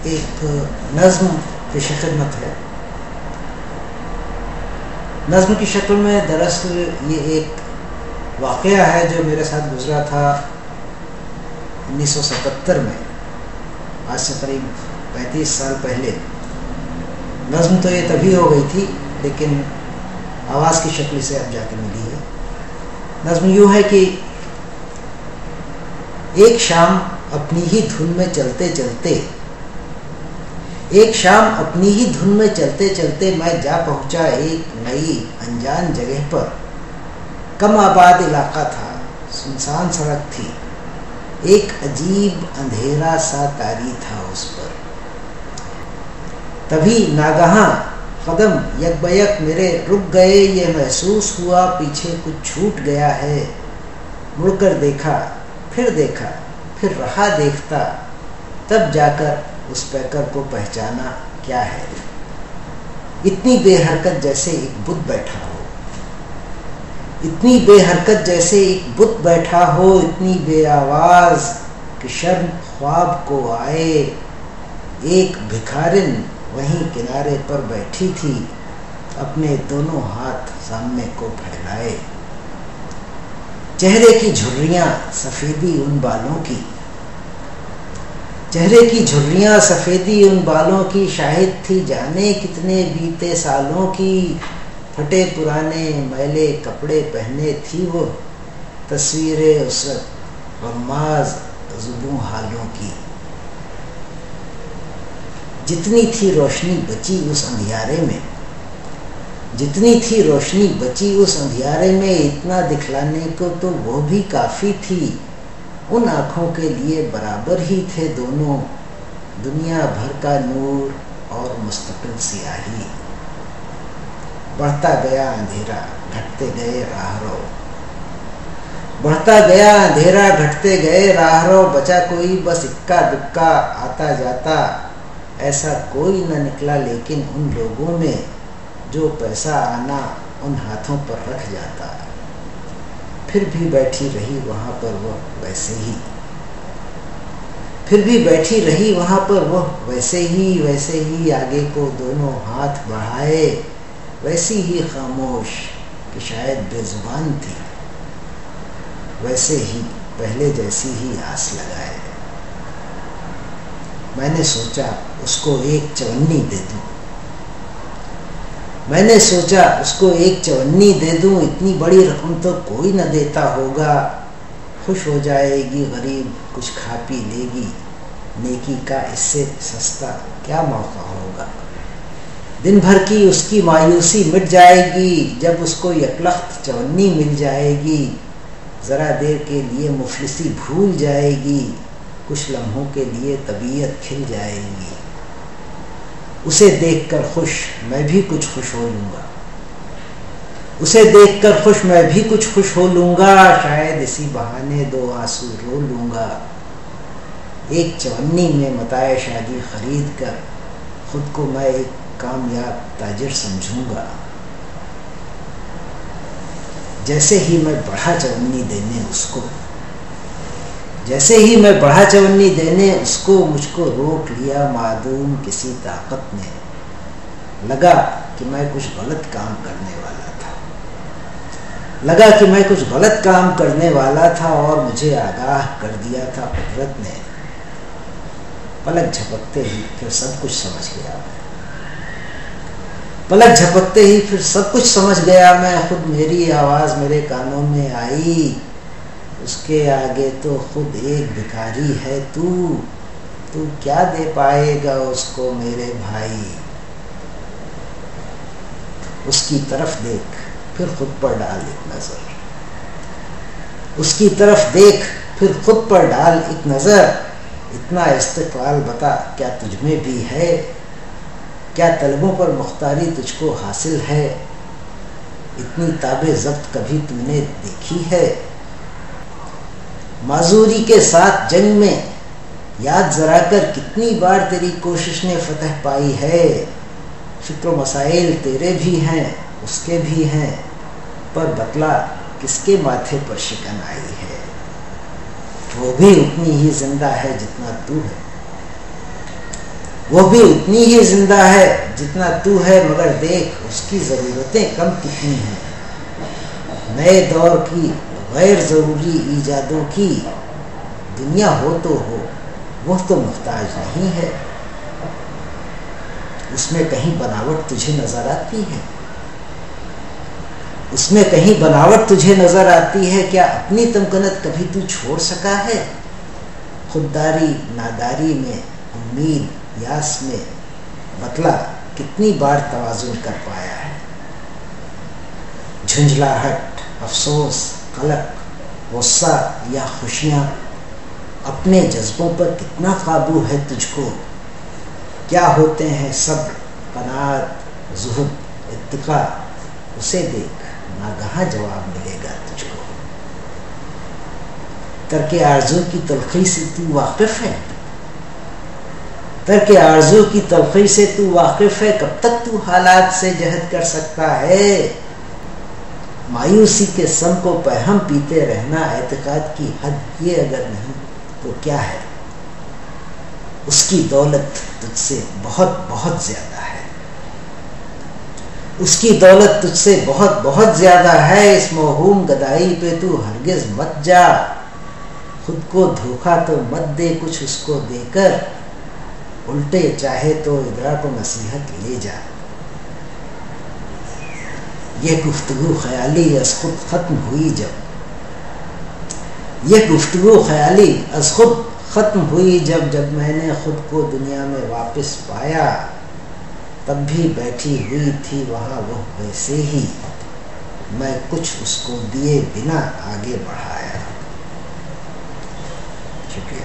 ایک نظم پیش خدمت ہے. نظم کی شکل میں دراصل یہ ایک واقعہ ہے جو میرے ساتھ گزرا تھا 1977 میں، آج سے قریب 35 سال پہلے. نظم تو یہ تبھی ہو گئی تھی لیکن آواز کی شکل سے اب جا کے ملی ہے. نظم یوں ہے کہ ایک شام اپنی ہی دھن میں چلتے چلتے میں جا پہنچا ایک نئی انجان جگہ پر. کم آباد علاقہ تھا، سنسان سڑک تھی، ایک عجیب اندھیرا سا طاری تھا اس پر. تبھی ناگہاں قدم یک بیک میرے رک گئے، یہ محسوس ہوا پیچھے کچھ چھوٹ گیا ہے. مڑ کر دیکھا، پھر رہا دیکھتا، تب جا کر اس پیکر کو پہچانا کیا ہے. اتنی بے حرکت جیسے ایک بت بیٹھا ہو، اتنی بے آواز کہ شرم خواب کو آئے. ایک بھکارن وہیں کنارے پر بیٹھی تھی، اپنے دونوں ہاتھ سامنے کو پھیلائے. چہرے کی جھریاں سفیدی ان بالوں کی شاہد تھی جانے کتنے بیتے سالوں کی. پھٹے پرانے میلے کپڑے پہنے تھی وہ، تصویر اسرت غماز زبوں حالوں کی. جتنی تھی روشنی بچی اس اندھیارے میں، اتنا دکھلانے کو تو وہ بھی کافی تھی. ان آنکھوں کے لیے برابر ہی تھے دونوں، دنیا بھر کا نور اور مستقل سیاہی. بڑھتا گیا اندھیرا گھٹتے گئے راہرو، بچا کوئی بس اکا دکا آتا جاتا. ایسا کوئی نہ نکلا لیکن ان لوگوں میں جو پیسہ آنا ان ہاتھوں پر رکھ جاتا. پھر بھی بیٹھی رہی وہاں پر وہ ویسے ہی آگے کو دونوں ہاتھ بڑھائے، ویسی ہی خاموش کہ شاید بے زبان تھی، ویسے ہی پہلے جیسی ہی آس لگائے. میں نے سوچا اس کو ایک چونی دے دوں، اتنی بڑی رقم تو کوئی نہ دیتا ہوگا. خوش ہو جائے گی غریب، کچھ کھا پی لے گی، نیکی کا اس سے سستا کیا موقع ہوگا. دن بھر کی اس کی مایوسی مٹ جائے گی جب اس کو یکلخت چونی مل جائے گی. ذرا دیر کے لیے مفلسی بھول جائے گی، کچھ لمحوں کے لیے طبیعت کھل جائے گی. اسے دیکھ کر خوش میں بھی کچھ خوش ہو لوں گا، شاید اسی بہانے 2 آنسو رو لوں گا. ایک چونی میں متاع شادی خرید کر خود کو میں ایک کامیاب تاجر سمجھوں گا. جیسے ہی میں بڑھا چونی دینے اس کو مجھ کو روک لیا معدوم کسی طاقت نے. لگا کہ میں کچھ غلط کام کرنے والا تھا اور مجھے آگاہ کر دیا تھا قدرت نے. پلک جھپکتے ہی پھر سب کچھ سمجھ گیا میں. خود میری آواز میرے کانوں میں آئی، اس کے آگے تو خود ایک بھکاری ہے تو کیا دے پائے گا اس کو میرے بھائی. اس کی طرف دیکھ پھر خود پر ڈال ایک نظر. اتنا استقلال بتا کیا تجھ میں بھی ہے، کیا طلبوں پر مختاری تجھ کو حاصل ہے. اتنی تاب ضبط کبھی تم نے دیکھی ہے. معذوری کے ساتھ جنگ میں یاد ذرا کر کتنی بار تیری کوشش نے فتح پائی ہے. فکر و مسائل تیرے بھی ہیں اس کے بھی ہیں، پر بتلا کس کے ماتھے پر شکن آئی ہے. وہ بھی اتنی ہی زندہ ہے جتنا تو ہے. وہ بھی اتنی ہی زندہ ہے جتنا تو ہے، مگر دیکھ اس کی ضرورتیں کم کتنی ہیں۔ نئے دور کی غیر ضروری ایجادوں کی دنیا ہو تو ہو، وہ تو محتاج نہیں ہے۔ اس میں کہیں بناوٹ تجھے نظر آتی ہے؟ اس میں کہیں بناوٹ تجھے نظر آتی ہے؟ کیا اپنی تمکنت کبھی تو چھوڑ سکا ہے؟ خودداری ناداری میں، امید یاس میں، بتلا کتنی بار توازن کر پایا ہے؟ جھنجھلاہٹ، افسوس، قلق، غصہ یا خوشیاں، اپنے جذبوں پر کتنا قابو ہے تجھ کو؟ کیا ہوتے ہیں صبر، قناعت، زہد، اتقا؟ اسے دیکھ، ناگہاں جواب ملے گا تجھ کو۔ ترک آرزو کی تلخی سے تو واقف ہے؟ ترک آرزو کی تلخی سے تو واقف ہے؟ کب تک تو حالات سے جہد کر سکتا ہے؟ مایوسی کے سم کو پہم پیتے رہنا اعتقاد کی حد یہ اگر نہیں تو کیا ہے؟ اس کی دولت تجھ سے بہت بہت زیادہ ہے۔ اس کی دولت تجھ سے بہت بہت زیادہ ہے۔ اس موہوم گدائی پہ تو ہرگز مت جا، خود کو دھوکا تو مت دے کچھ اس کو دے کر، الٹے چاہے تو ادراک و نصیحت لے جا۔ یہ گفتگو خیالی از خود ختم ہوئی جب میں نے خود کو دنیا میں واپس پایا، تب بھی بیٹھی ہوئی تھی وہاں وہ ویسے ہی، میں کچھ اس کو دیے بنا آگے بڑھایا۔ شکریہ۔